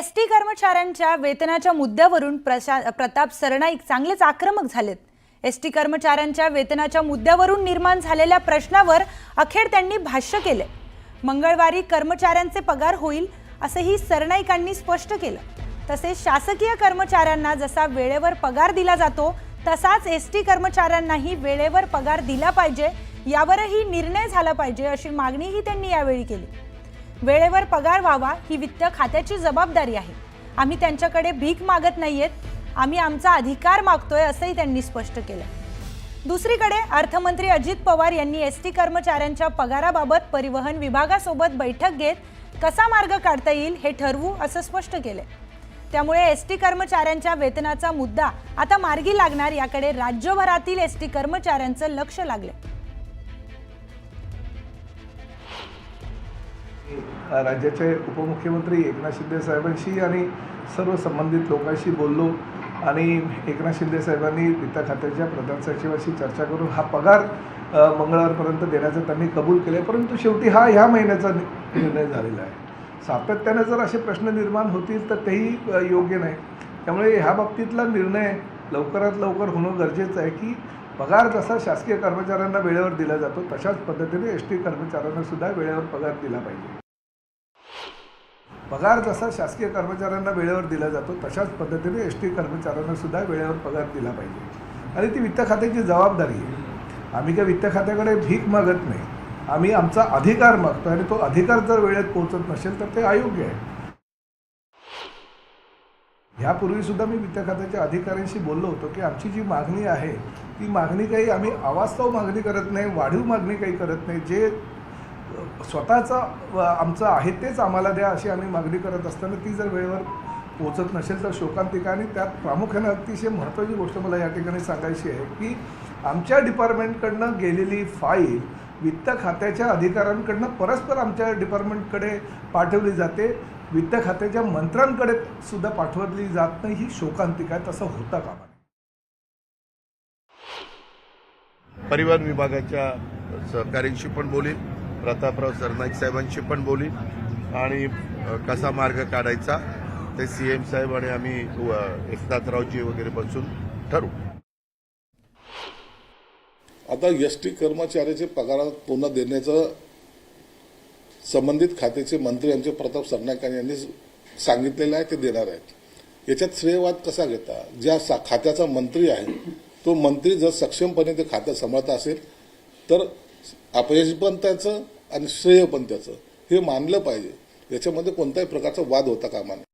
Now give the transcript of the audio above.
ST कर्मचाऱ्यांच्या वेतनाच्या मुद्द्यावरून प्रताप सरनाईक चांगलेच आक्रमक झालेत। एसटी कर्मचाऱ्यांच्या वेतनाच्या मुद्द्यावरून निर्माण झालेल्या प्रश्नावर अखेर त्यांनी भाष्य केले। मंगळवारी कर्मचाऱ्यांचे पगार होईल असेही सरनाईकांनी स्पष्ट केलं। तसेच शासकीय कर्मचाऱ्यांना जसा वेळेवर पगार दिला जातो तसाच एसटी कर्मचाऱ्यांनाही वेळेवर पगार दिला पाहिजे, यावरही निर्णय झाला पाहिजे अशी मागणीही त्यांनी यावेळी केली। वेळेवर पगार व्हावा ही वित्त खात्याची जबाबदारी आहे। आम्ही त्यांच्याकडे भीक मागत नाहीयेत, आम्ही आमचा अधिकार मागतोय असंही त्यांनी स्पष्ट केलं। दुसरीकडे अर्थमंत्री अजित पवार यांनी एसटी कर्मचाऱ्यांच्या पगाराबाबत परिवहन विभागासोबत बैठक घेत कसा मार्ग काढता येईल हे ठरवू असं स्पष्ट केले। त्यामुळे एसटी कर्मचाऱ्यांच्या वेतनाचा मुद्दा आता मार्गी लागणार याकडे राज्यभरातील एसटी कर्मचाऱ्यांचं लक्ष लागले। राज्याचे उपमुख्यमंत्री एकनाथ शिंदे साहेबांशी आणि सर्व संबंधित लोकांशी बोललो आणि एकनाथ शिंदे साहेबांनी वित्त खात्याच्या प्रधान सचिवाशी चर्चा करून हा पगार मंगळवारपर्यंत देण्याचं त्यांनी कबूल केले। परंतु शेवटी हा ह्या महिन्याचा निर्णय झालेला आहे। सातत्याने जर असे प्रश्न निर्माण होतील तर तेही योग्य नाही। त्यामुळे ह्या बाबतीतला निर्णय लवकरात लवकर होणं गरजेचं आहे की पगार जसा शासकीय कर्मचाऱ्यांना वेळेवर दिला जातो तशाच पद्धतीने एसटी कर्मचाऱ्यांना सुद्धा वेळेवर पगार दिला पाहिजे। पगार जसा शासकीय कर्मचाऱ्यांना वेळेवर दिला जातो तशाच पद्धतीने एसटी कर्मचाऱ्यांना सुद्धा वेळेवर पगार दिला पाहिजे आणि ती वित्त खात्याची जबाबदारी आहे। आम्ही काही वित्त खात्याकडे भीक मागत नाही, आम्ही आमचा अधिकार मागतो आणि तो अधिकार जर वेळेत पोहोचत नसेल तर ते अयोग्य आहे। यापूर्वी सुद्धा मी वित्त खात्याच्या अधिकाऱ्यांशी बोललो होतो की आमची जी मागणी आहे ती मागणी काही आम्ही अवास्तव मागणी करत नाही, वाढीव मागणी काही करत नाही। जे स्वतःचं आमचं आहे तेच आम्हाला द्या अशी आम्ही मागणी करत असताना ती जर वेळेवर पोहोचत नसेल तर शोकांतिका। आणि त्यात प्रामुख्याने अतिशय महत्त्वाची गोष्ट मला या ठिकाणी सांगायची आहे की आमच्या डिपार्टमेंटकडनं गेलेली फाईल वित्त खात्याच्या अधिकाऱ्यांकडनं परस्पर आमच्या डिपार्टमेंटकडे पाठवली जाते, वित्त खात्याच्या मंत्र्यांकडे सुद्धा पाठवली जात नाही, ही शोकांतिका आहे। तसं होता कामा नये। परिवहन विभागाच्या सहकाऱ्यांशी पण बोलीन, प्रतापराव सरनाईक साहेबांशी पण बोलीन आणि कसा मार्ग काढायचा ते सीएम साहेब आणि आम्ही एकनाथरावजी वगैरे बसून ठरवू। आता एसटी कर्मचाऱ्याचे पगार पुन्हा देण्याचं संबंधित खात्याचे मंत्री आमचे प्रताप सरनाईक यांनी सांगितलेलं आहे, ते देणार आहेत। याच्यात श्रेयवाद कसा घेता? ज्या खात्याचा मंत्री आहे तो मंत्री जर सक्षमपणे ते खातं सांभाळत असेल तर अपयश पण त्याचं आणि श्रेय पण त्याचं, हे मानलं पाहिजे। याच्यामध्ये कोणत्याही प्रकारचा वाद होता कामा नये।